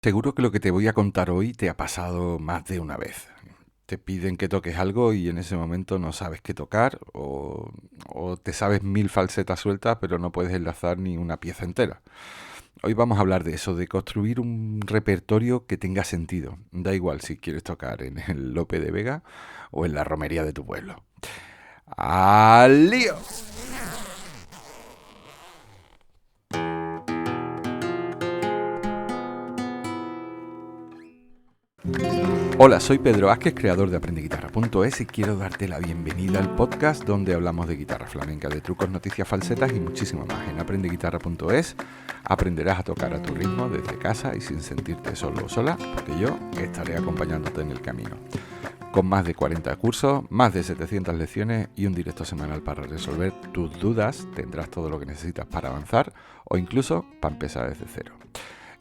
Seguro que lo que te voy a contar hoy te ha pasado más de una vez. Te piden que toques algo y en ese momento no sabes qué tocar o te sabes mil falsetas sueltas pero no puedes enlazar ni una pieza entera. Hoy vamos a hablar de eso, de construir un repertorio que tenga sentido. Da igual si quieres tocar en el Lope de Vega o en la romería de tu pueblo. ¡Al lío! Hola, soy Pedro Vázquez, creador de AprendeGuitarra.es y quiero darte la bienvenida al podcast donde hablamos de guitarra flamenca, de trucos, noticias, falsetas y muchísimo más. En AprendeGuitarra.es aprenderás a tocar a tu ritmo desde casa y sin sentirte solo o sola, porque yo estaré acompañándote en el camino. Con más de 40 cursos, más de 700 lecciones y un directo semanal para resolver tus dudas, tendrás todo lo que necesitas para avanzar o incluso para empezar desde cero.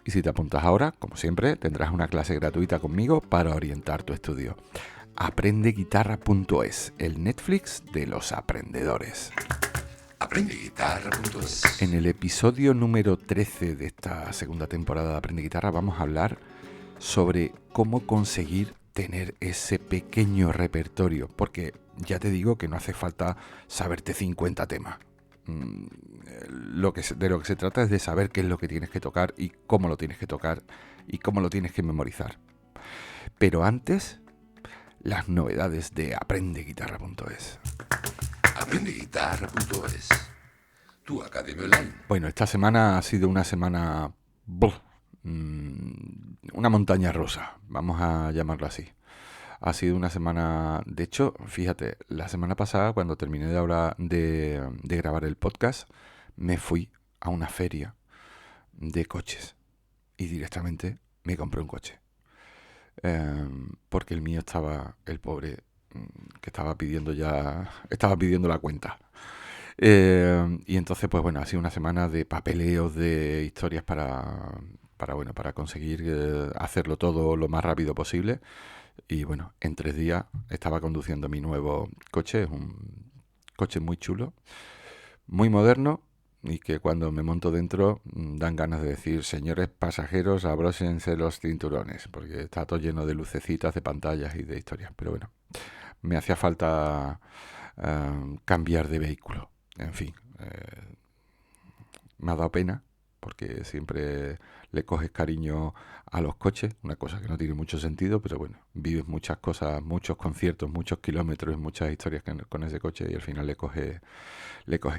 Y si te apuntas ahora, como siempre, tendrás una clase gratuita conmigo para orientar tu estudio. AprendeGuitarra.es, el Netflix de los aprendedores. AprendeGuitarra.es. En el episodio número 13 de esta segunda temporada de Aprende Guitarra vamos a hablar sobre cómo conseguir tener ese pequeño repertorio, porque ya te digo que no hace falta saberte 50 temas. De lo que se trata es de saber qué es lo que tienes que tocar y cómo lo tienes que tocar y cómo lo tienes que memorizar. Pero antes, las novedades de AprendeGuitarra.es. AprendeGuitarra.es, tu academia online. Bueno, esta semana ha sido una semana... una montaña rusa, vamos a llamarlo así. Ha sido una semana... De hecho, fíjate, la semana pasada, cuando terminé de grabar el podcast, me fui a una feria de coches y directamente me compré un coche. Porque el mío estaba, el pobre, que estaba pidiendo la cuenta. Y entonces, pues bueno, ha sido una semana de papeleos, de historias para conseguir hacerlo todo lo más rápido posible. Y bueno, en 3 días estaba conduciendo mi nuevo coche. Es un coche muy chulo, muy moderno y que cuando me monto dentro dan ganas de decir: señores pasajeros, abróchense los cinturones, porque está todo lleno de lucecitas, de pantallas y de historias. Pero bueno, me hacía falta cambiar de vehículo. En fin, me ha dado pena porque siempre le coges cariño a los coches, una cosa que no tiene mucho sentido, pero bueno, vives muchas cosas, muchos conciertos, muchos kilómetros, muchas historias con ese coche y al final le coges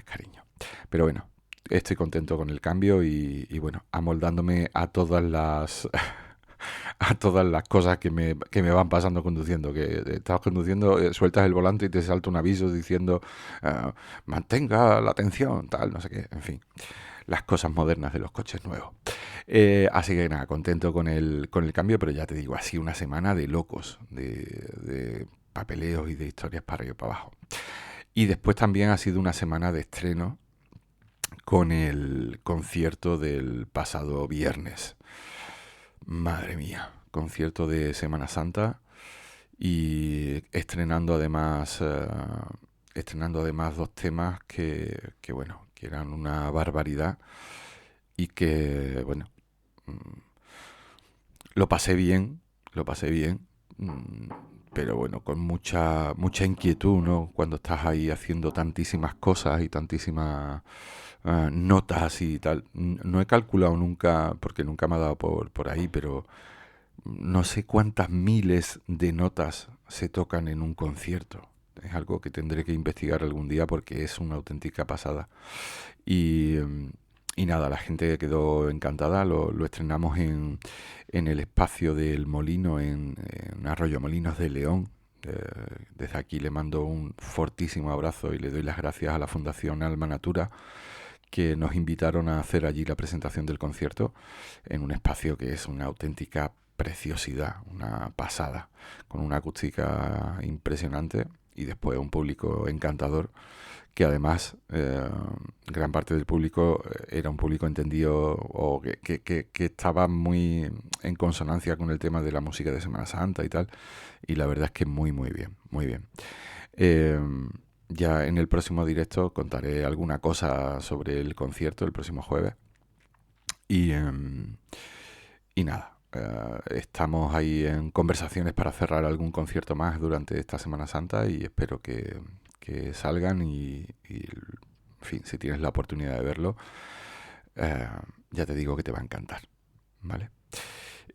cariño. Pero bueno, estoy contento con el cambio y bueno, amoldándome a todas las a todas las cosas que me van pasando conduciendo. Que estás conduciendo, sueltas el volante y te salta un aviso diciendo mantenga la atención, tal, no sé qué, en fin, las cosas modernas de los coches nuevos. Así que nada, contento con el cambio, pero ya te digo, ha sido una semana de locos, de papeleos y de historias para arriba y para abajo. Y después también ha sido una semana de estreno con el concierto del pasado viernes. Madre mía, concierto de Semana Santa y estrenando además dos temas que bueno, que eran una barbaridad y que bueno, mm, lo pasé bien, mm, pero bueno, con mucha inquietud, ¿no? Cuando estás ahí haciendo tantísimas cosas y tantísimas notas y tal. No he calculado nunca, porque nunca me ha dado por ahí, pero no sé cuántas miles de notas se tocan en un concierto. Es algo que tendré que investigar algún día porque es una auténtica pasada. Y, y nada, la gente quedó encantada. Lo estrenamos en el espacio del Molino, en Arroyo Molinos de León. Desde aquí le mando un fortísimo abrazo y le doy las gracias a la Fundación Alma Natura, que nos invitaron a hacer allí la presentación del concierto en un espacio que es una auténtica preciosidad, una pasada, con una acústica impresionante y después un público encantador, que además gran parte del público era un público entendido o que estaba muy en consonancia con el tema de la música de Semana Santa y tal, y la verdad es que muy muy bien, muy bien. Eh, ya en el próximo directo contaré alguna cosa sobre el concierto el próximo jueves. Y, y nada, Estamos ahí en conversaciones para cerrar algún concierto más durante esta Semana Santa y espero que salgan y, en fin, si tienes la oportunidad de verlo, eh, ya te digo que te va a encantar, ¿vale?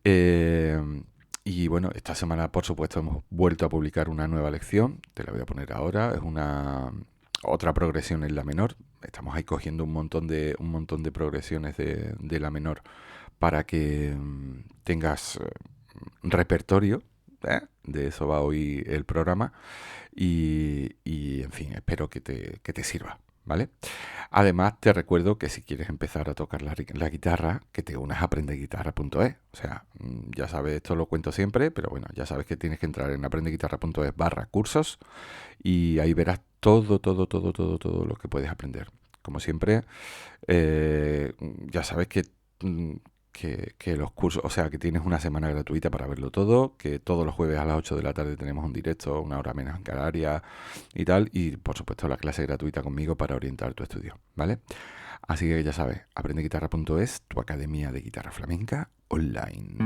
Eh, y bueno, esta semana, por supuesto, hemos vuelto a publicar una nueva lección. Te la voy a poner ahora. Es una otra progresión en la menor. Estamos ahí cogiendo un montón de progresiones de la menor para que tengas repertorio. De eso va hoy el programa. Y, en fin, espero que te sirva, ¿vale? Además, te recuerdo que si quieres empezar a tocar la guitarra, que te unas a aprendeguitarra.es. O sea, ya sabes, esto lo cuento siempre, pero bueno, ya sabes que tienes que entrar en aprendeguitarra.es/cursos y ahí verás todo lo que puedes aprender. Como siempre, ya sabes mm, que los cursos, o sea, que tienes una semana gratuita para verlo todo, que todos los jueves a las 8 de la tarde tenemos un directo, una hora menos en Canarias y tal, y por supuesto la clase gratuita conmigo para orientar tu estudio, ¿vale? Así que ya sabes, aprendeguitarra.es, tu academia de guitarra flamenca online.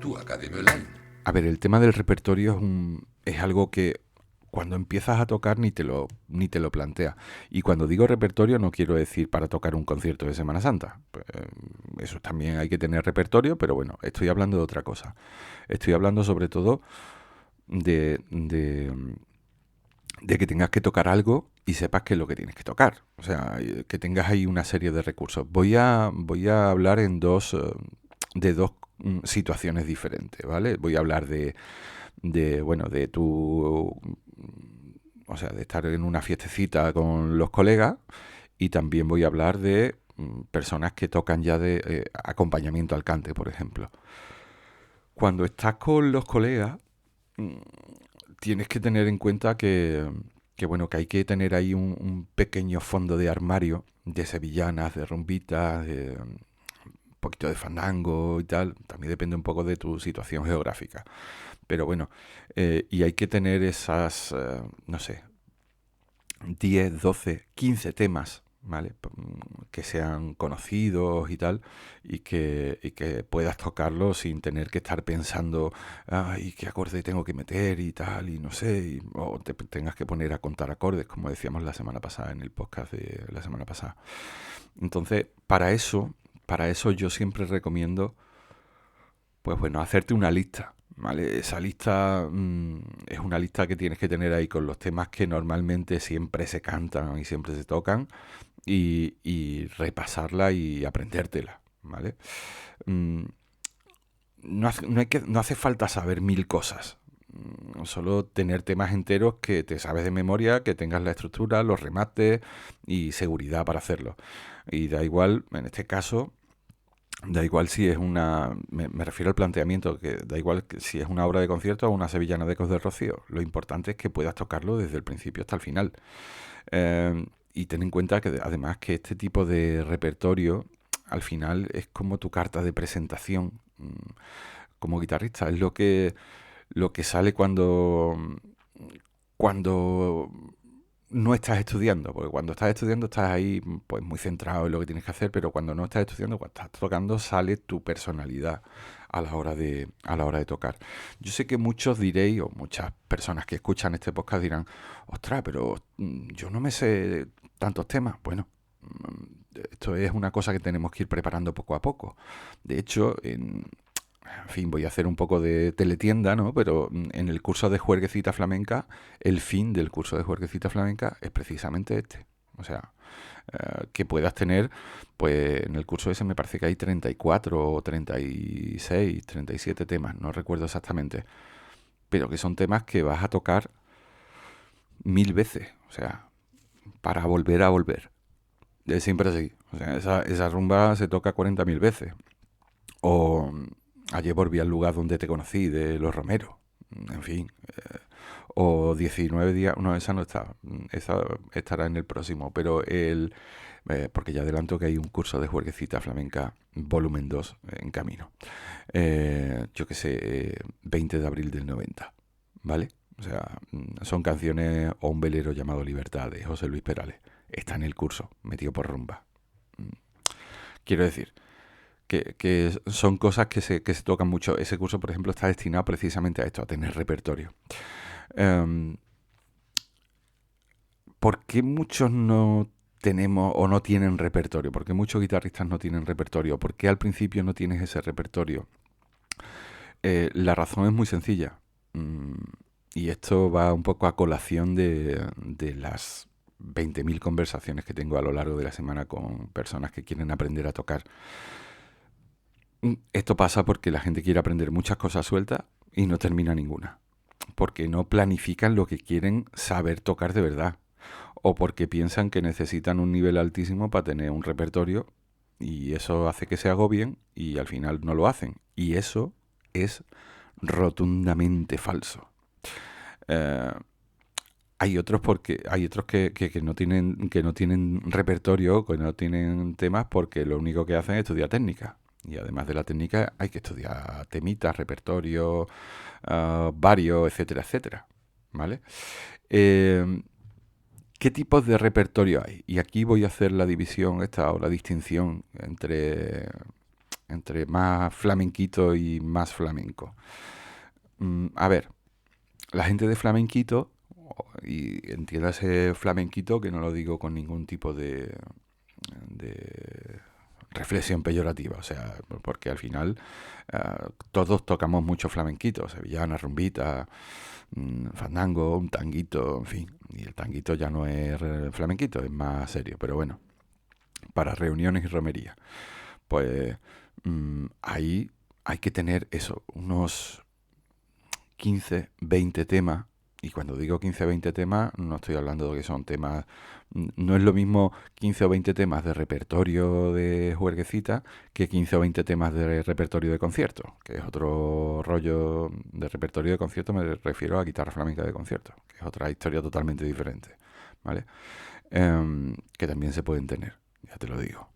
Tu academia online. A ver, el tema del repertorio es algo que cuando empiezas a tocar ni te lo planteas. Y cuando digo repertorio no quiero decir para tocar un concierto de Semana Santa. Pues, eso también hay que tener repertorio, pero bueno, estoy hablando de otra cosa. Estoy hablando sobre todo de que tengas que tocar algo y sepas qué es lo que tienes que tocar. O sea, que tengas ahí una serie de recursos. Voy a hablar de dos situaciones diferentes, ¿vale? Voy a hablar bueno, de tu, o sea, de estar en una fiestecita con los colegas y también voy a hablar de personas que tocan ya de acompañamiento al cante, por ejemplo. Cuando estás con los colegas, mm, tienes que tener en cuenta bueno, que hay que tener ahí un pequeño fondo de armario de sevillanas, de rumbitas, de un poquito de fandango y tal. También depende un poco de tu situación geográfica. Pero bueno, y hay que tener esas, no sé, 10 12 15 temas, ¿vale? Que sean conocidos y tal, y que puedas tocarlos sin tener que estar pensando, ay, qué acorde tengo que meter y tal, y no sé, o te tengas que poner a contar acordes, como decíamos la semana pasada en el podcast de la semana pasada. Entonces, para eso yo siempre recomiendo, pues bueno, hacerte una lista, ¿vale? Esa lista es una lista que tienes que tener ahí con los temas que normalmente siempre se cantan y siempre se tocan y repasarla y aprendértela, ¿vale? Mm, no hace falta saber mil cosas. Solo tener temas enteros que te sabes de memoria, que tengas la estructura, los remates y seguridad para hacerlo. Y da igual, en este caso, da igual si es me refiero al planteamiento, que da igual si es una obra de concierto o una sevillana de Ecos del Rocío. Lo importante es que puedas tocarlo desde el principio hasta el final. Y ten en cuenta que además que este tipo de repertorio al final es como tu carta de presentación como guitarrista. Es lo que sale cuando no estás estudiando, porque cuando estás estudiando estás ahí pues muy centrado en lo que tienes que hacer, pero cuando no estás estudiando, cuando estás tocando, sale tu personalidad a la hora de tocar. Yo sé que muchos diréis, o muchas personas que escuchan este podcast dirán, ostras, pero yo no me sé tantos temas. Bueno, esto es una cosa que tenemos que ir preparando poco a poco. De hecho, en fin, voy a hacer un poco de teletienda, ¿no? Pero en el curso de juerguecita flamenca, el fin del curso de juerguecita flamenca es precisamente este. O sea, que puedas tener, pues en el curso ese me parece que hay 34 o 36, 37 temas, no recuerdo exactamente. Pero que son temas que vas a tocar mil veces. O sea, para volver a volver. Es siempre así. O sea, esa rumba se toca 40.000 veces. O ayer volví al lugar donde te conocí, de Los Romeros. En fin. o 19 días, no, esa no está, esa estará en el próximo, pero porque ya adelanto que hay un curso de juerguecita flamenca volumen 2 en camino. Yo que sé, 20 de abril del 90, ¿vale? O sea, son canciones o un velero llamado Libertad de José Luis Perales. Está en el curso, metido por rumba. Mm, Quiero decir que son cosas que se tocan mucho. Ese curso, por ejemplo, está destinado precisamente a esto, a tener repertorio. Em, ¿Por qué muchos no tenemos o no tienen repertorio? ¿Por qué muchos guitarristas no tienen repertorio? ¿Por qué al principio no tienes ese repertorio? La razón es muy sencilla. Mm, y esto va un poco a colación de las 20.000 conversaciones que tengo a lo largo de la semana con personas que quieren aprender a tocar. Esto pasa porque la gente quiere aprender muchas cosas sueltas y no termina ninguna. Porque no planifican lo que quieren saber tocar de verdad. O porque piensan que necesitan un nivel altísimo para tener un repertorio y eso hace que se agobien y al final no lo hacen. Y eso es rotundamente falso. Eh, hay otros que no tienen repertorio, que no tienen temas porque lo único que hacen es estudiar técnica. Y además de la técnica hay que estudiar temitas, repertorio, varios, etcétera, etcétera. ¿Vale? Eh, ¿Qué tipos de repertorio hay? Y aquí voy a hacer la división esta o la distinción entre más flamenquito y más flamenco. A ver, la gente de flamenquito, y entiéndase flamenquito, que no lo digo con ningún tipo de reflexión peyorativa, o sea, porque al final todos tocamos mucho flamenquito, sevillana, rumbita, fandango, un tanguito, en fin, y el tanguito ya no es flamenquito, es más serio, pero bueno, para reuniones y romería, pues ahí hay que tener eso, unos 15, 20 temas. Y cuando digo 15 o 20 temas, no estoy hablando de que son temas. No es lo mismo 15 o 20 temas de repertorio de juerguecita que 15 o 20 temas de repertorio de concierto, que es otro rollo de repertorio de concierto. Me refiero a guitarra flamenca de concierto, que es otra historia totalmente diferente, ¿vale? Que también se pueden tener, ya te lo digo.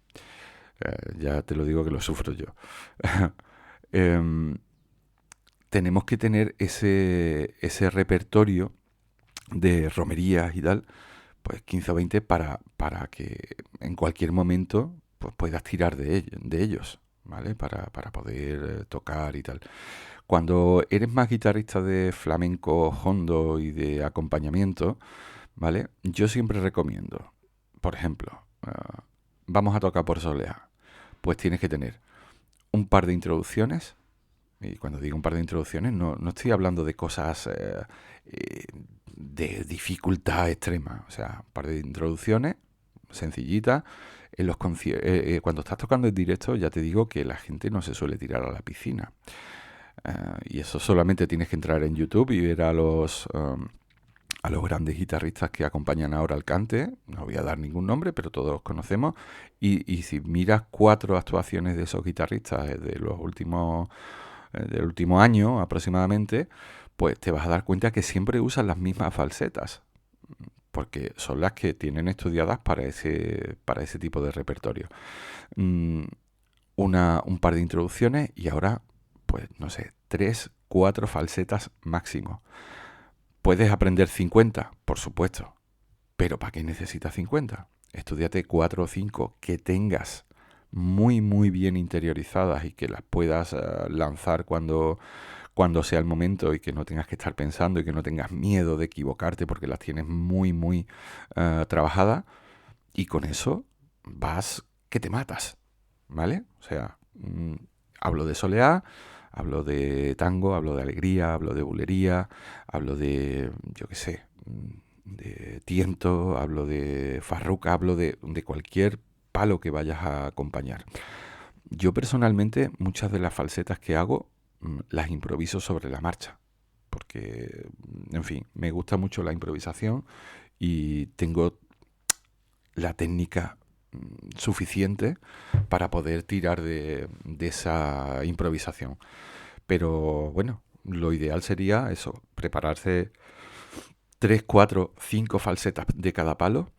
Ya te lo digo que lo sufro yo. Em, Tenemos que tener ese repertorio de romerías y tal, pues 15 o 20 para que en cualquier momento pues, puedas tirar de ellos, ¿vale? Para poder tocar y tal. Cuando eres más guitarrista de flamenco hondo y de acompañamiento, ¿vale? Yo siempre recomiendo, por ejemplo, vamos a tocar por soleá, pues tienes que tener un par de introducciones. Y cuando digo un par de introducciones, no estoy hablando de cosas eh, de dificultad extrema. O sea, un par de introducciones sencillitas. Cuando estás tocando en directo, ya te digo que la gente no se suele tirar a la piscina. Y eso solamente tienes que entrar en YouTube y ver a los grandes guitarristas que acompañan ahora al cante. No voy a dar ningún nombre, pero todos los conocemos. Y si miras 4 actuaciones de esos guitarristas del último año aproximadamente, pues te vas a dar cuenta que siempre usan las mismas falsetas, porque son las que tienen estudiadas para ese tipo de repertorio. Mm, un par de introducciones y ahora, pues no sé, 3, 4 falsetas máximo. ¿Puedes aprender 50? Por supuesto. Pero ¿para qué necesitas 50? Estúdiate 4 o 5 que tengas muy, muy bien interiorizadas y que las puedas lanzar cuando sea el momento y que no tengas que estar pensando y que no tengas miedo de equivocarte porque las tienes muy, muy trabajadas. Y con eso vas que te matas, ¿vale? O sea, hablo de soleá, hablo de tango, hablo de alegría, hablo de bulería, hablo de, yo qué sé, de tiento, hablo de farruca, hablo de cualquier palo que vayas a acompañar. Yo personalmente muchas de las falsetas que hago las improviso sobre la marcha, porque, en fin, me gusta mucho la improvisación y tengo la técnica suficiente para poder tirar de esa improvisación. Pero bueno, lo ideal sería eso, prepararse 3, 4, 5 falsetas de cada palo,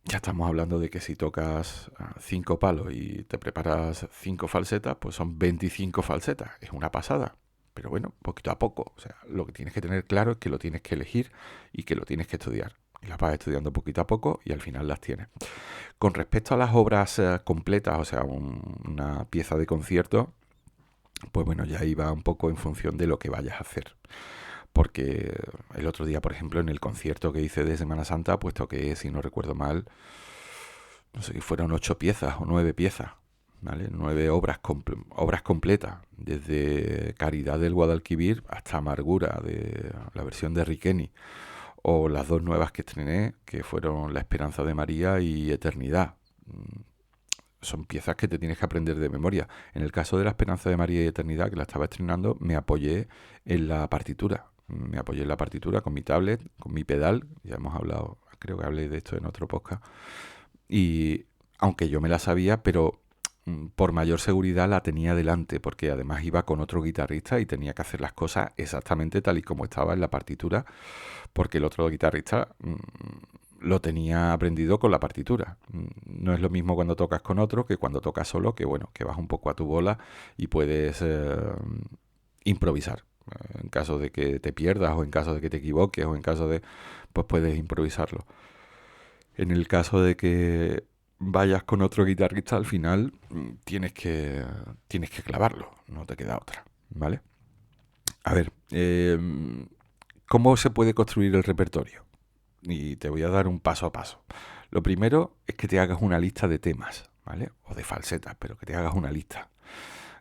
ya estamos hablando de que si tocas 5 palos y te preparas 5 falsetas, pues son 25 falsetas. Es una pasada. Pero bueno, poquito a poco. O sea, lo que tienes que tener claro es que lo tienes que elegir y que lo tienes que estudiar. Y las vas estudiando poquito a poco y al final las tienes. Con respecto a las obras completas, o sea, una pieza de concierto, pues bueno, ya iba un poco en función de lo que vayas a hacer. Porque el otro día, por ejemplo, en el concierto que hice de Semana Santa, pues toqué, si no recuerdo mal, no sé si fueron 8 piezas o 9 piezas, ¿vale? 9 obras completas, desde Caridad del Guadalquivir hasta Amargura, de la versión de Riqueni, o las dos nuevas que estrené, que fueron La Esperanza de María y Eternidad. Son piezas que te tienes que aprender de memoria. En el caso de La Esperanza de María y Eternidad, que la estaba estrenando, me apoyé en la partitura. Me apoyé en la partitura con mi tablet, con mi pedal. Ya hemos hablado, creo que hablé de esto en otro podcast. Y aunque yo me la sabía, pero por mayor seguridad la tenía delante, porque además iba con otro guitarrista y tenía que hacer las cosas exactamente tal y como estaba en la partitura, porque el otro guitarrista lo tenía aprendido con la partitura. No es lo mismo cuando tocas con otro que cuando tocas solo, que bueno, que vas un poco a tu bola y puedes improvisar. En caso de que te pierdas o en caso de que te equivoques o en caso de... pues puedes improvisarlo. En el caso de que vayas con otro guitarrista, al final tienes que clavarlo, no te queda otra, ¿vale? A ver, ¿cómo se puede construir el repertorio? Y te voy a dar un paso a paso. Lo primero es que te hagas una lista de temas, ¿vale? O de falsetas, pero que te hagas una lista.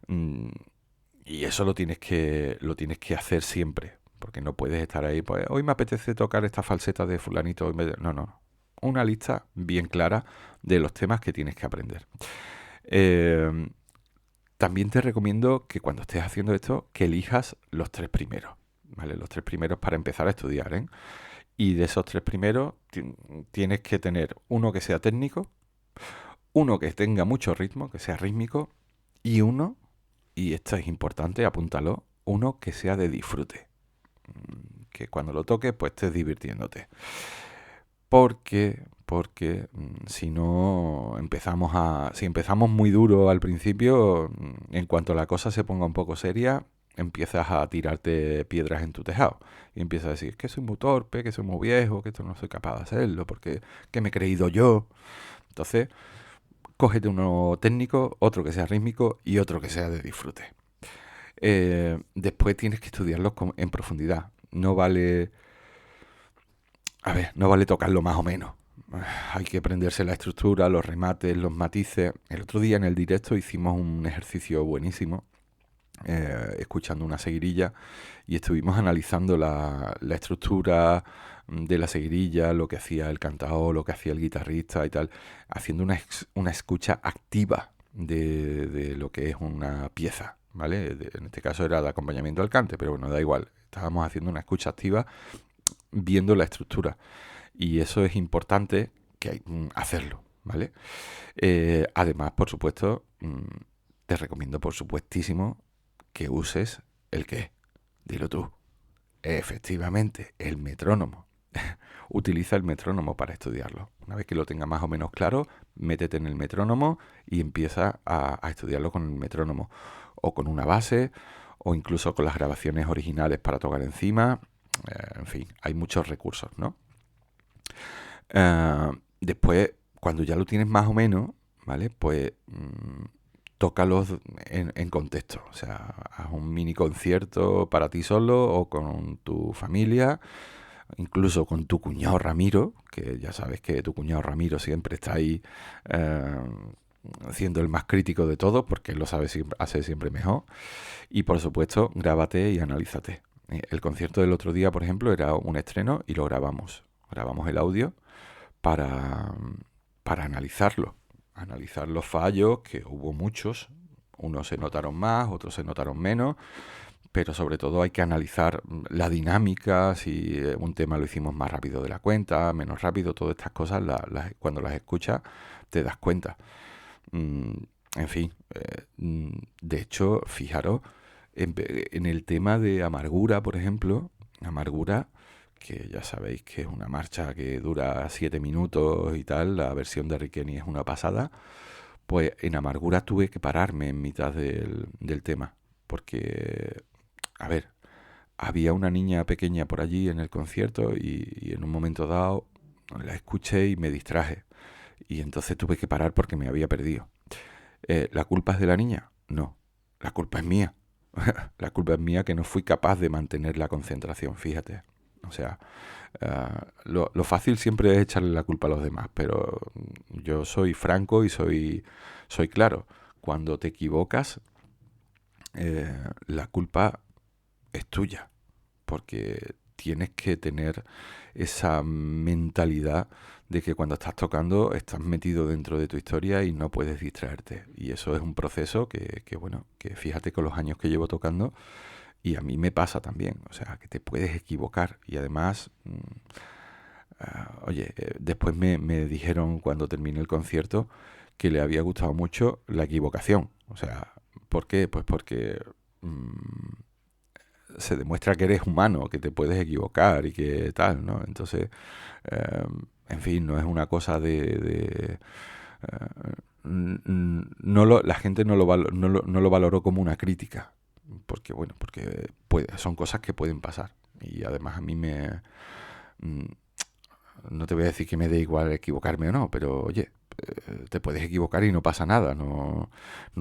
Mm, y eso lo tienes que hacer siempre, porque no puedes estar ahí, pues hoy me apetece tocar esta falseta de fulanito. No, no. Una lista bien clara de los temas que tienes que aprender. Eh, También te recomiendo que cuando estés haciendo esto, que elijas los 3 primeros, ¿vale? Los 3 primeros para empezar a estudiar, ¿eh? Y de esos 3 primeros tienes que tener uno que sea técnico, uno que tenga mucho ritmo, que sea rítmico, y uno, y esto es importante, apúntalo, uno que sea de disfrute. Que cuando lo toques, pues estés divirtiéndote. Porque si no si empezamos muy duro al principio, en cuanto la cosa se ponga un poco seria, empiezas a tirarte piedras en tu tejado. Y empiezas a decir, que soy muy torpe, que soy muy viejo, que esto no soy capaz de hacerlo, porque que me he creído yo. Entonces, cógete uno técnico, otro que sea rítmico y otro que sea de disfrute. Después tienes que estudiarlos en profundidad. No vale, a ver, no vale tocarlo más o menos. Hay que aprenderse la estructura, los remates, los matices. El otro día en el directo hicimos un ejercicio buenísimo, escuchando una seguirilla y estuvimos analizando la estructura de la seguirilla, lo que hacía el cantao, lo que hacía el guitarrista y tal, haciendo una escucha activa de lo que es una pieza, ¿vale? En este caso era de acompañamiento al cante, pero bueno, da igual. Estábamos haciendo una escucha activa viendo la estructura. Y eso es importante que hay, hacerlo, ¿vale? Además, por supuesto, te recomiendo, por supuestísimo, que uses el qué. Dilo tú. Efectivamente, el metrónomo. Utiliza el metrónomo para estudiarlo. Una vez que lo tengas más o menos claro, métete en el metrónomo y empieza a estudiarlo con el metrónomo. O con una base, o incluso con las grabaciones originales para tocar encima. En fin, hay muchos recursos, ¿no? Después, cuando ya lo tienes más o menos, ¿vale? Pues tócalos en contexto. O sea, haz un mini concierto para ti solo o con tu familia, incluso con tu cuñado Ramiro, que ya sabes que tu cuñado Ramiro siempre está ahí siendo el más crítico de todos, porque él lo sabe siempre, hace siempre mejor. Y por supuesto, grábate y analízate. El concierto del otro día, por ejemplo, era un estreno y lo grabamos. Grabamos el audio para, para analizar los fallos, que hubo muchos, unos se notaron más, otros se notaron menos, pero sobre todo hay que analizar la dinámica, si un tema lo hicimos más rápido de la cuenta, menos rápido, todas estas cosas, cuando las escuchas te das cuenta. En fin, de hecho, fijaros, en el tema de Amargura, por ejemplo, Amargura, que ya sabéis que es una marcha que dura 7 minutos y tal, la versión de Riqueni es una pasada, pues en Amargura tuve que pararme en mitad del tema, porque, a ver, había una niña pequeña por allí en el concierto y en un momento dado la escuché y me distraje. Y entonces tuve que parar porque me había perdido. ¿La culpa es de la niña? No, la culpa es mía. La culpa es mía que no fui capaz de mantener la concentración, fíjate. O sea, lo fácil siempre es echarle la culpa a los demás, pero yo soy franco y soy claro. Cuando te equivocas, la culpa es tuya, porque tienes que tener esa mentalidad de que cuando estás tocando estás metido dentro de tu historia y no puedes distraerte. Y eso es un proceso bueno, que fíjate con los años que llevo tocando y a mí me pasa también. O sea, que te puedes equivocar y además, oye, después me dijeron cuando terminé el concierto que le había gustado mucho la equivocación. O sea, ¿por qué? Pues porque se demuestra que eres humano, que te puedes equivocar y que tal, ¿no? Entonces, eh, en fin, no es una cosa la gente no lo valoró como una crítica, porque, bueno, porque son cosas que pueden pasar. Y además a mí mm, no te voy a decir que me dé igual equivocarme o no, pero oye, te puedes equivocar y no pasa nada. No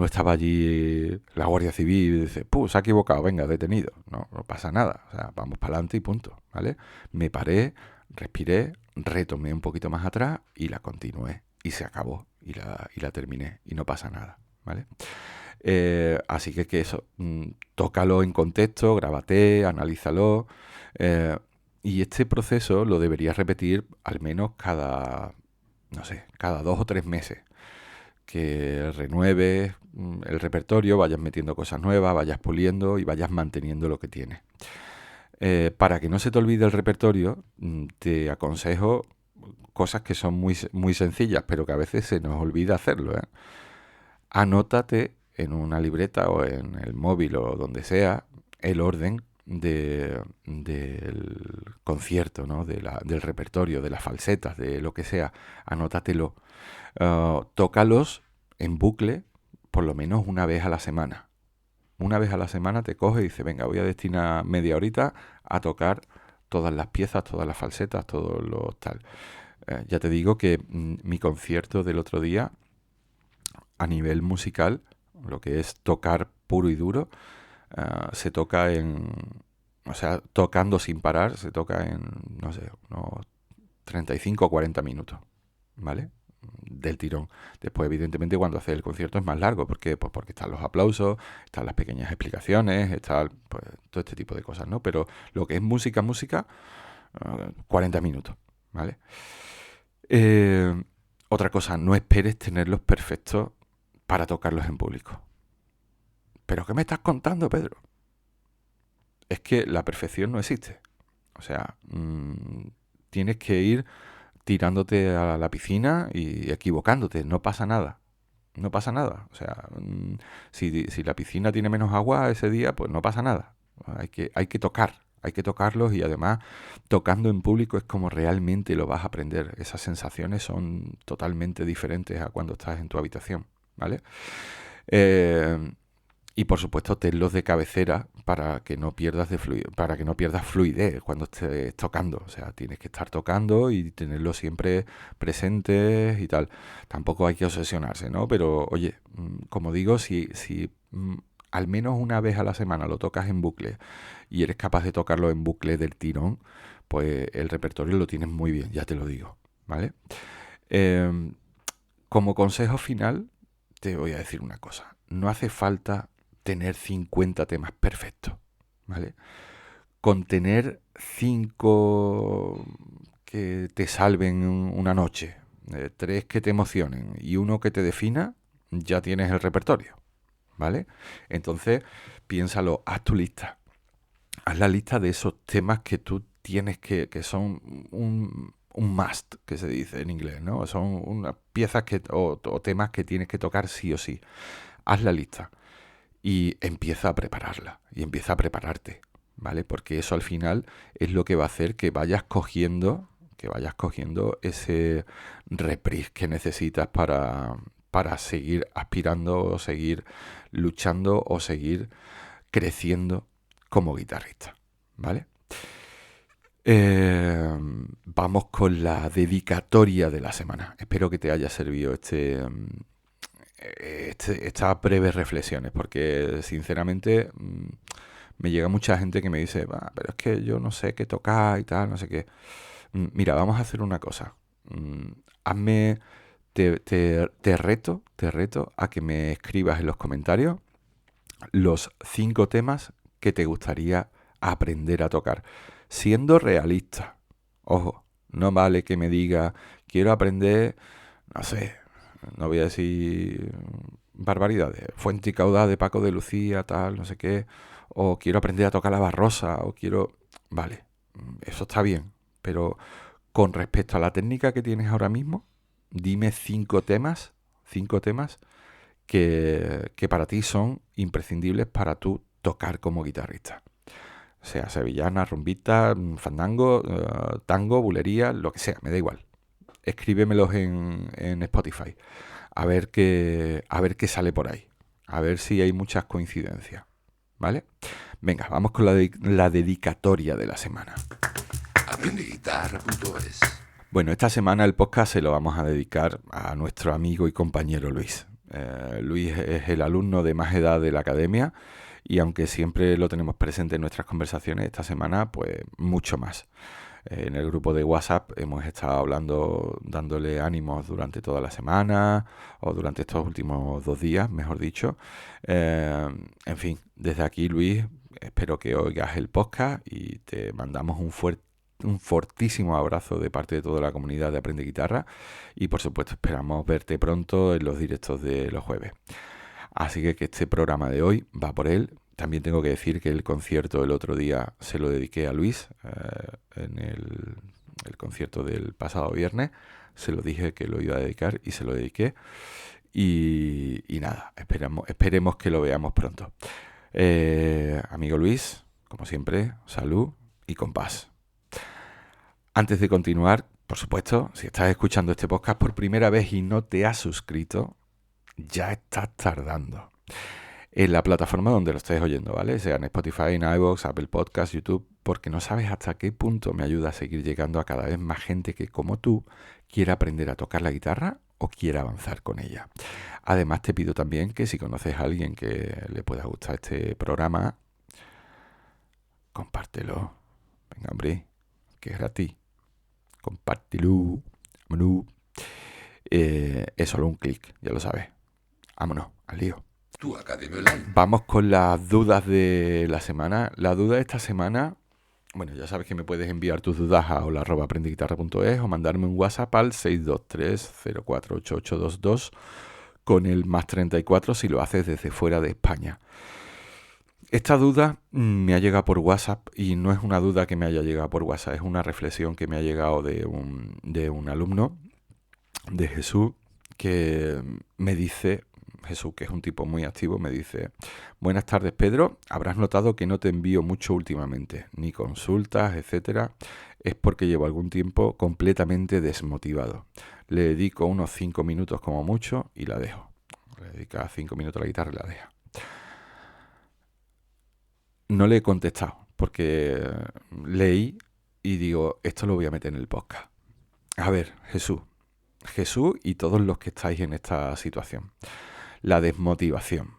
estaba allí la Guardia Civil y dice, se ha equivocado, venga, detenido. No pasa nada. O sea, vamos para adelante y punto, ¿vale? Me paré, respiré, retomé un poquito más atrás y la continué. Y se acabó. Y la terminé. Y no pasa nada, ¿vale? Así que eso, tócalo en contexto, grábate, analízalo. eh, y este proceso lo deberías repetir al menos no sé, cada 2 o 3 meses. Que renueves el repertorio, vayas metiendo cosas nuevas, vayas puliendo y vayas manteniendo lo que tienes. Para que no se te olvide el repertorio, te aconsejo cosas que son muy sencillas, pero que a veces se nos olvida hacerlo. Anótate en una libreta o en el móvil o donde sea el orden del concierto, ¿no? Del repertorio, de las falsetas, de lo que sea. Anótatelo. Tócalos en bucle por lo menos una vez a la semana. Una vez a la semana te coges y dices, venga, voy a destinar media horita a tocar todas las piezas, todas las falsetas, todos los tal. Ya te digo que mi concierto del otro día, a nivel musical, lo que es tocar puro y duro, se toca o sea, tocando sin parar, se toca en, no sé, unos 35 o 40 minutos, ¿vale? Del tirón. Después, evidentemente, cuando haces el concierto es más largo. ¿Por qué? Pues porque están los aplausos, están las pequeñas explicaciones, está pues, todo este tipo de cosas, ¿no? Pero lo que es música, 40 minutos, ¿vale? Eh, Otra cosa, no esperes tenerlos perfectos para tocarlos en público. ¿Pero qué me estás contando, Pedro? Es que la perfección no existe. O sea, tienes que ir tirándote a la piscina y equivocándote. No pasa nada. No pasa nada. O sea, si la piscina tiene menos agua ese día, pues no pasa nada. Hay que tocar. Hay que tocarlos y además tocando en público es como realmente lo vas a aprender. Esas sensaciones son totalmente diferentes a cuando estás en tu habitación, ¿vale? Eh, y por supuesto, tenlos de cabecera para que no pierdas para que no pierdas fluidez cuando estés tocando. O sea, tienes que estar tocando y tenerlos siempre presentes y tal. Tampoco hay que obsesionarse, ¿no? Pero oye, como digo, si al menos una vez a la semana lo tocas en bucle y eres capaz de tocarlo en bucle del tirón, pues el repertorio lo tienes muy bien, ya te lo digo, ¿vale? Em, Como consejo final, te voy a decir una cosa. No hace falta tener 50 temas perfectos, ¿vale? Con tener 5 que te salven una noche, 3 que te emocionen y uno que te defina, ya tienes el repertorio, ¿vale? Entonces, piénsalo, haz tu lista. Haz la lista de esos temas que tú tienes que son un must, que se dice en inglés, ¿no? Son unas piezas o temas que tienes que tocar sí o sí. Haz la lista y empieza a prepararla y empieza a prepararte, ¿vale? Porque eso al final es lo que va a hacer que vayas cogiendo ese reprise que necesitas para seguir aspirando o seguir luchando o seguir creciendo como guitarrista, ¿vale? Vamos con la dedicatoria de la semana. Espero que te haya servido estas breves reflexiones, porque sinceramente me llega mucha gente que me dice, "Va, pero es que yo no sé qué tocar y tal, no sé qué". Mira, vamos a hacer una cosa. Hazme, te reto a que me escribas en los comentarios los 5 temas que te gustaría aprender a tocar. Siendo realista. Ojo, no vale que me diga, quiero aprender, no sé, no voy a decir barbaridades, Fuente y Caudal de Paco de Lucía, tal, no sé qué, o quiero aprender a tocar la barrosa, o quiero... Vale, eso está bien, pero con respecto a la técnica que tienes ahora mismo, dime 5 temas que para ti son imprescindibles para tú tocar como guitarrista. Sea sevillana, rumbita, fandango, tango, bulería, lo que sea, me da igual. Escríbemelos en Spotify. A ver qué sale por ahí. A ver si hay muchas coincidencias. ¿Vale? Venga, vamos con la dedicatoria de la semana. Aprendeguitarra.es. Bueno, esta semana el podcast se lo vamos a dedicar a nuestro amigo y compañero Luis. Luis es el alumno de más edad de la academia y aunque siempre lo tenemos presente en nuestras conversaciones, esta semana pues mucho más. En el grupo de WhatsApp hemos estado hablando, dándole ánimos durante toda la semana o durante estos últimos 2 días, mejor dicho. En fin, desde aquí, Luis, espero que oigas el podcast y te mandamos un fortísimo abrazo de parte de toda la comunidad de Aprende Guitarra y por supuesto esperamos verte pronto en los directos de los jueves. Así que este programa de hoy va por él. También tengo que decir que el concierto del otro día se lo dediqué a Luis, en el concierto del pasado viernes. Se lo dije que lo iba a dedicar y se lo dediqué. Y nada, esperemos que lo veamos pronto. Amigo Luis, como siempre, salud y compás. Antes de continuar, por supuesto, si estás escuchando este podcast por primera vez y no te has suscrito, ya estás tardando. En la plataforma donde lo estés oyendo, ¿vale? Sea en Spotify, en iVoox, Apple Podcasts, YouTube, porque no sabes hasta qué punto me ayuda a seguir llegando a cada vez más gente que, como tú, quiera aprender a tocar la guitarra o quiera avanzar con ella. Además, te pido también que si conoces a alguien que le pueda gustar este programa, compártelo. Venga, hombre, que es gratis. Compártelo. Vámonos. Es solo un clic, ya lo sabes. Vámonos, al lío. Tu Academia Online. Vamos con las dudas de la semana. La duda de esta semana, bueno, ya sabes que me puedes enviar tus dudas a hola@aprendeguitarra.es o mandarme un WhatsApp al 623 048822 con el +34 si lo haces desde fuera de España. Esta duda me ha llegado por WhatsApp y no es una duda que me haya llegado por WhatsApp, es una reflexión que me ha llegado de un alumno, de Jesús, que me dice, Jesús, que es un tipo muy activo, me dice: buenas tardes, Pedro, habrás notado que no te envío mucho últimamente, ni consultas, etcétera. Es porque llevo algún tiempo completamente desmotivado. Le dedico unos 5 minutos como mucho y la dejo. Le dedica 5 minutos a la guitarra y la deja. No le he contestado porque leí y digo, esto lo voy a meter en el podcast. A ver, Jesús y todos los que estáis en esta situación. La desmotivación.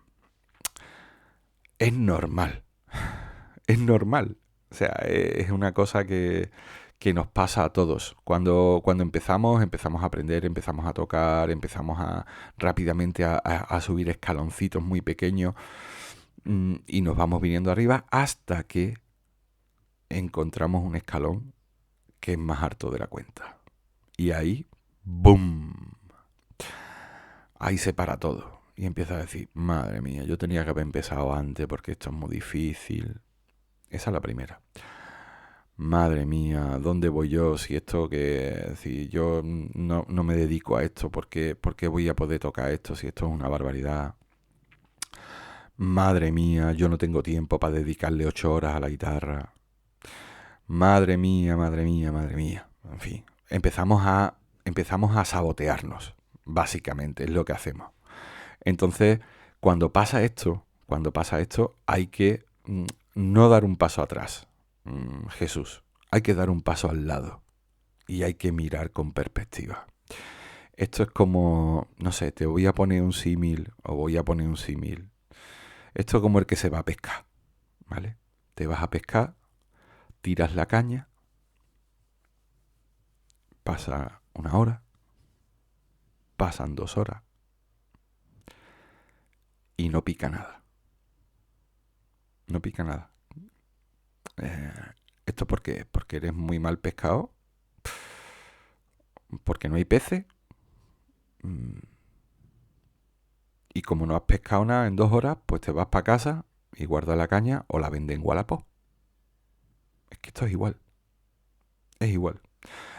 Es normal. Es normal. O sea, es una cosa que nos pasa a todos. Cuando empezamos a aprender, empezamos a tocar, empezamos rápidamente a subir escaloncitos muy pequeños y nos vamos viniendo arriba hasta que encontramos un escalón que es más alto de la cuenta. Y ahí, ¡boom! Ahí se para todo. Y empieza a decir, madre mía, yo tenía que haber empezado antes porque esto es muy difícil. Esa es la primera. Madre mía, ¿dónde voy yo? Si yo no me dedico a esto, ¿por qué voy a poder tocar esto si esto es una barbaridad? Madre mía, yo no tengo tiempo para dedicarle 8 horas a la guitarra. Madre mía, madre mía, madre mía. En fin, empezamos a sabotearnos, básicamente, es lo que hacemos. Entonces, cuando pasa esto, hay que no dar un paso atrás, Jesús. Hay que dar un paso al lado y hay que mirar con perspectiva. Esto es como, no sé, te voy a poner un símil o voy a poner un símil. Esto es como el que se va a pescar, ¿vale? Te vas a pescar, tiras la caña, pasa 1 hora, pasan 2 horas y no pica nada. No pica nada. Eh, ¿Esto por qué? ¿Porque eres muy mal pescado? ¿Porque no hay peces? Mm, Y como no has pescado nada en 2 horas, pues te vas para casa y guardas la caña o la vendes en Wallapop. Es que esto es igual. Es igual.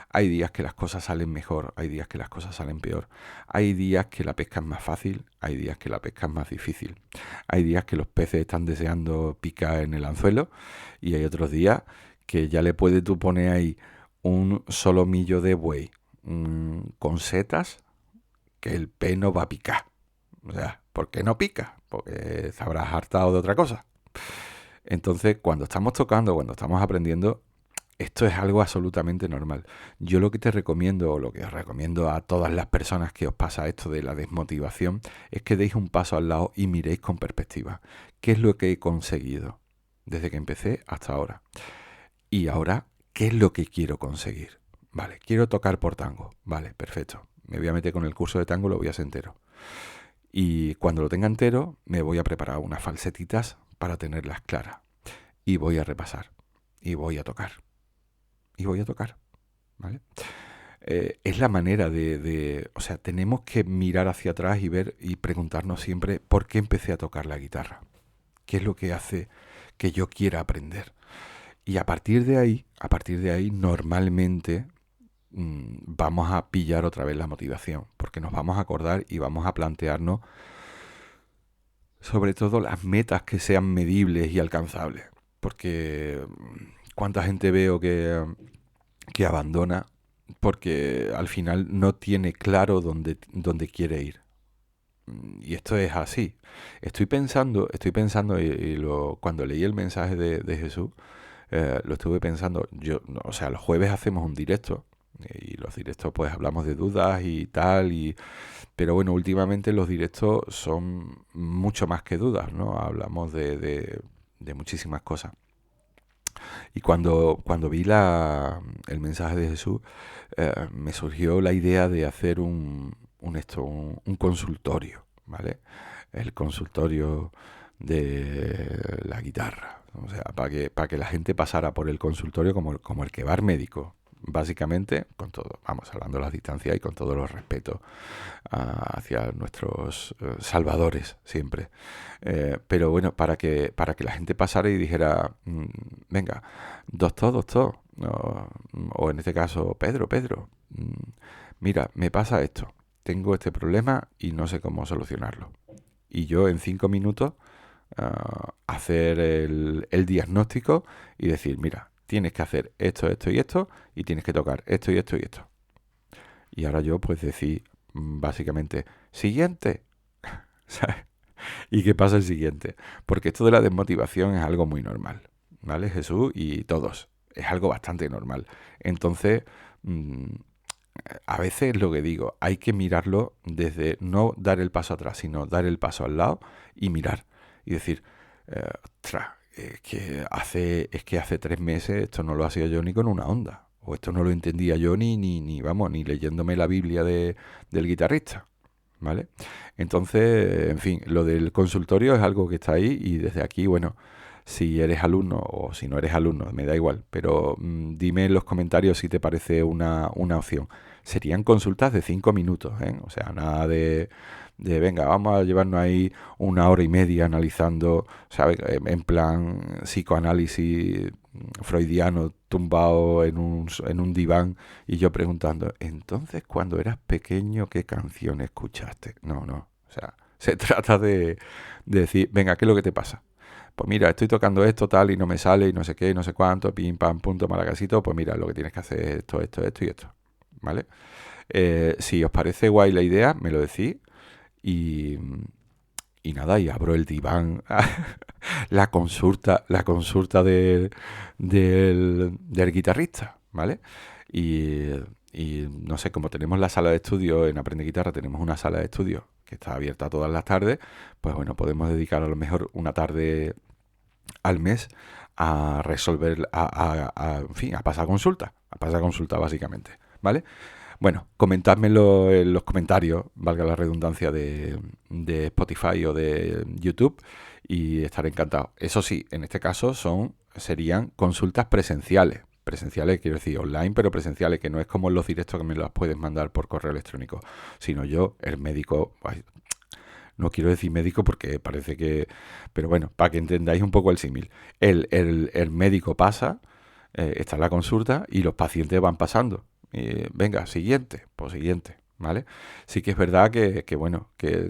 Hay días que las cosas salen mejor, hay días que las cosas salen peor. Hay días que la pesca es más fácil, hay días que la pesca es más difícil. Hay días que los peces están deseando picar en el anzuelo y hay otros días que ya le puedes tú poner ahí un solomillo de buey con setas que el pez no va a picar. O sea, ¿por qué no pica? Porque se habrás hartado de otra cosa. Entonces, cuando estamos tocando, cuando estamos aprendiendo, esto es algo absolutamente normal. Yo lo que te recomiendo, o lo que os recomiendo a todas las personas que os pasa esto de la desmotivación, es que deis un paso al lado y miréis con perspectiva. ¿Qué es lo que he conseguido desde que empecé hasta ahora? Y ahora, ¿qué es lo que quiero conseguir? Vale, quiero tocar por tango. Vale, perfecto. Me voy a meter con el curso de tango, lo voy a hacer entero. Y cuando lo tenga entero, me voy a preparar unas falsetitas para tenerlas claras. Y voy a repasar. Y voy a tocar. Y voy a tocar. ¿Vale? Es la manera o sea, tenemos que mirar hacia atrás y ver y preguntarnos siempre por qué empecé a tocar la guitarra. ¿Qué es lo que hace que yo quiera aprender? Y a partir de ahí, normalmente vamos a pillar otra vez la motivación, porque nos vamos a acordar y vamos a plantearnos sobre todo las metas que sean medibles y alcanzables. Porque cuánta gente veo que abandona porque al final no tiene claro dónde quiere ir. Y esto es así. Estoy pensando cuando leí el mensaje de Jesús, lo estuve pensando. Yo, no, o sea, los jueves hacemos un directo y los directos pues hablamos de dudas y tal, pero bueno, últimamente los directos son mucho más que dudas, ¿no? Hablamos de muchísimas cosas. Y cuando vi el mensaje de Jesús, me surgió la idea de hacer un consultorio, ¿vale? El consultorio de la guitarra. O sea, para que la gente pasara por el consultorio como el que va al médico. Básicamente, con todo, vamos hablando de las distancias y con todos los respetos hacia nuestros salvadores siempre. Pero bueno, para que la gente pasara y dijera, venga, doctor, doctor, o en este caso, Pedro, Pedro, mira, me pasa esto, tengo este problema y no sé cómo solucionarlo. Y yo en 5 minutos hacer el diagnóstico y decir, mira, tienes que hacer esto, esto y esto, y tienes que tocar esto y esto y esto. Y ahora yo pues decir básicamente, siguiente, ¿sabes? ¿Y qué pasa el siguiente? Porque esto de la desmotivación es algo muy normal, ¿vale? Jesús y todos, es algo bastante normal. Entonces, mm, a veces lo que digo, hay que mirarlo desde no dar el paso atrás, sino dar el paso al lado y mirar. Y decir, ostras, es que hace 3 meses esto no lo hacía yo ni con una onda. O esto no lo entendía yo ni leyéndome la Biblia del guitarrista. ¿Vale? Entonces, en fin, lo del consultorio es algo que está ahí y desde aquí, bueno, si eres alumno o si no eres alumno, me da igual, pero dime en los comentarios si te parece una opción. Serían consultas de 5 minutos, ¿eh? O sea, nada venga, vamos a llevarnos ahí 1 hora y media analizando, ¿sabes? En plan psicoanálisis freudiano, tumbado en un diván y yo preguntando, entonces cuando eras pequeño, ¿qué canción escuchaste? No, no, o sea, Se trata de decir, venga, ¿qué es lo que te pasa? Pues mira, estoy tocando esto, tal, y no me sale, y no sé qué, y no sé cuánto, pim, pam, punto, malacasito. Pues mira, lo que tienes que hacer es esto, esto, esto y esto. ¿Vale? Si os parece guay la idea, me lo decís. Y, y nada, y abro el diván, la consulta del guitarrista, ¿vale? Y, y no sé, como tenemos la sala de estudio en Aprende Guitarra, tenemos una sala de estudio que está abierta todas las tardes, pues bueno, podemos dedicar a lo mejor una tarde al mes a resolver, en fin, a pasar consulta básicamente, ¿vale? Bueno, comentádmelo en los comentarios, valga la redundancia, de Spotify o de YouTube y estaré encantado. Eso sí, en este caso serían consultas presenciales. Presenciales, quiero decir, online, pero presenciales, que no es como en los directos que me las puedes mandar por correo electrónico, sino yo, el médico, no quiero decir médico porque parece que... Pero bueno, para que entendáis un poco el símil. El médico pasa, está en la consulta y los pacientes van pasando. Venga, siguiente, pues siguiente, ¿vale? Sí que es verdad bueno, que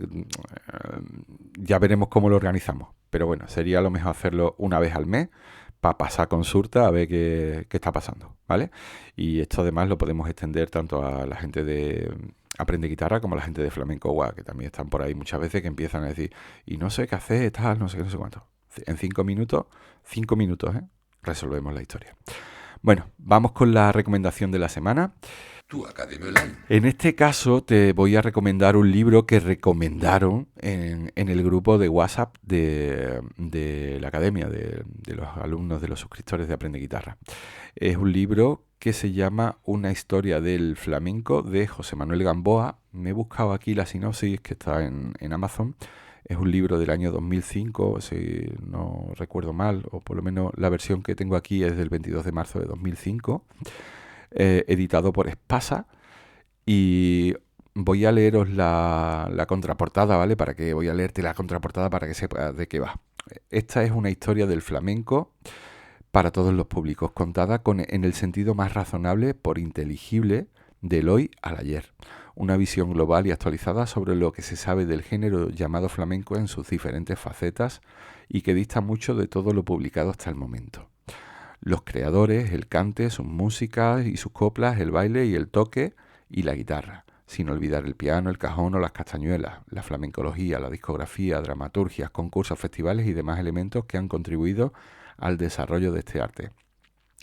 ya veremos cómo lo organizamos. Pero bueno, sería lo mejor hacerlo una vez al mes para pasar consulta a ver qué está pasando, ¿vale? Y esto además lo podemos extender tanto a la gente de Aprende Guitarra como a la gente de Flamenco Gua, que también están por ahí muchas veces que empiezan a decir, y no sé qué hacer, tal, no sé qué, no sé cuánto. En 5 minutos, resolvemos la historia. Bueno, vamos con la recomendación de la semana. Tu Academia Online. En este caso te voy a recomendar un libro que recomendaron en el grupo de WhatsApp de la academia, de los alumnos, de los suscriptores de Aprende Guitarra. Es un libro que se llama Una historia del flamenco de José Manuel Gamboa. Me he buscado aquí la sinopsis que está en Amazon. Es un libro del año 2005, si no recuerdo mal, o por lo menos la versión que tengo aquí es del 22 de marzo de 2005, editado por Espasa. Y voy a leeros la contraportada, ¿vale? Voy a leerte la contraportada para que sepas de qué va. Esta es una historia del flamenco para todos los públicos, contada en el sentido más razonable por inteligible del hoy al ayer. Una visión global y actualizada sobre lo que se sabe del género llamado flamenco en sus diferentes facetas y que dista mucho de todo lo publicado hasta el momento. Los creadores, el cante, sus músicas y sus coplas, el baile y el toque y la guitarra, sin olvidar el piano, el cajón o las castañuelas, la flamencología, la discografía, dramaturgias, concursos, festivales y demás elementos que han contribuido al desarrollo de este arte.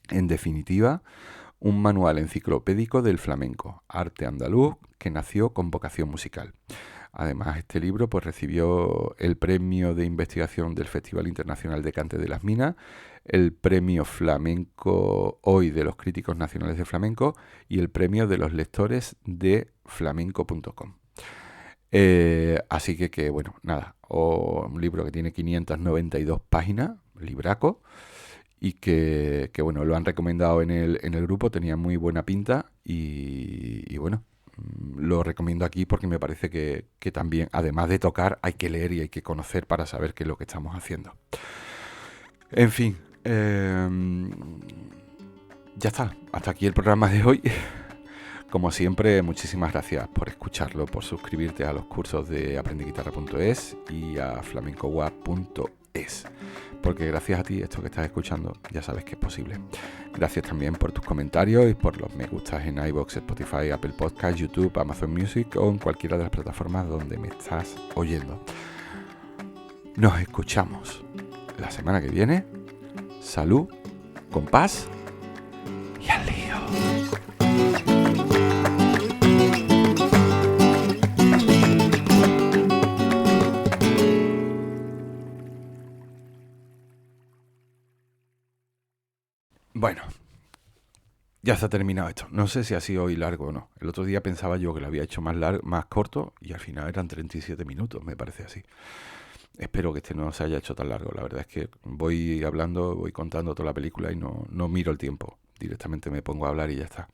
En definitiva, un manual enciclopédico del flamenco, arte andaluz que nació con vocación musical. Además, este libro pues, recibió el premio de investigación del Festival Internacional de Cante de las Minas, el premio Flamenco Hoy de los Críticos Nacionales de Flamenco y el premio de los lectores de flamenco.com. Así que, bueno, nada, un libro que tiene 592 páginas, libraco, y bueno, lo han recomendado en el grupo, tenía muy buena pinta y bueno, lo recomiendo aquí porque me parece que también, además de tocar, hay que leer y hay que conocer para saber qué es lo que estamos haciendo. En fin, ya está, hasta aquí el programa de hoy. Como siempre, muchísimas gracias por escucharlo, por suscribirte a los cursos de aprendeguitarra.es y a flamencoweb.es, porque gracias a ti, esto que estás escuchando, ya sabes que es posible. Gracias también por tus comentarios y por los me gustas en iVoox, Spotify, Apple Podcast, YouTube, Amazon Music o en cualquiera de las plataformas donde me estás oyendo. Nos escuchamos la semana que viene. Salud, compás y al lío. Bueno, ya se ha terminado esto. No sé si ha sido hoy largo o no. El otro día pensaba yo que lo había hecho más corto y al final eran 37 minutos, me parece así. Espero que este no se haya hecho tan largo. La verdad es que voy hablando, voy contando toda la película y no miro el tiempo. Directamente me pongo a hablar y ya está.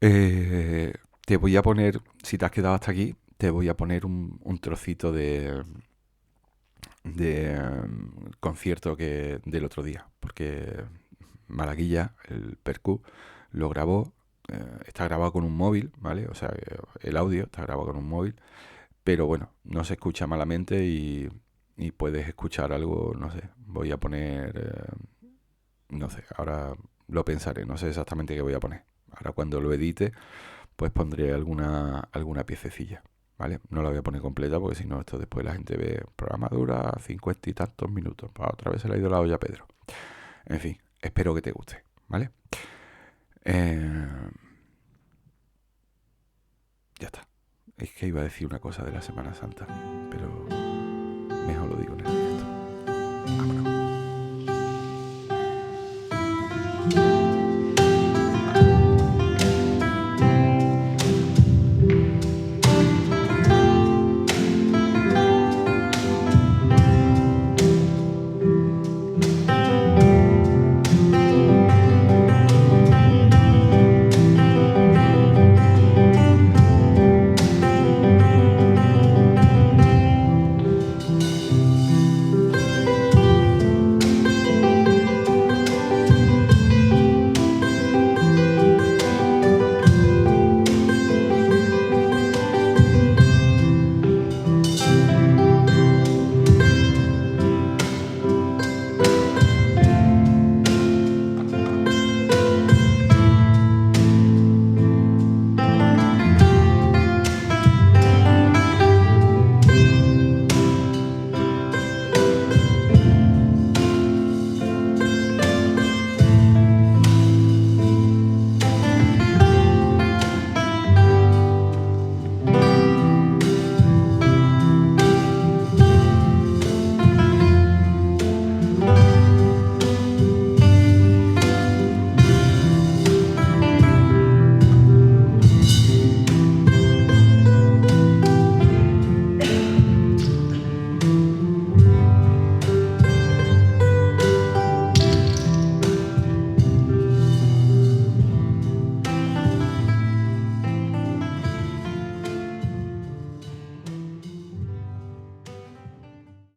Te voy a poner, si te has quedado hasta aquí, te voy a poner un trocito de concierto del otro día, porque Malaguilla, el percu, lo grabó, está grabado con un móvil, ¿vale? O sea, el audio está grabado con un móvil, pero bueno, no se escucha malamente y puedes escuchar algo, no sé, voy a poner, no sé, ahora lo pensaré, no sé exactamente qué voy a poner. Ahora cuando lo edite, pues pondré alguna piececilla, ¿vale? No la voy a poner completa porque si no, esto después la gente ve, el programa dura 50 y tantos minutos. Pues otra vez se le ha ido la olla a Pedro. En fin, espero que te guste, ¿vale? Eh, ya está. Es que iba a decir una cosa de la Semana Santa, pero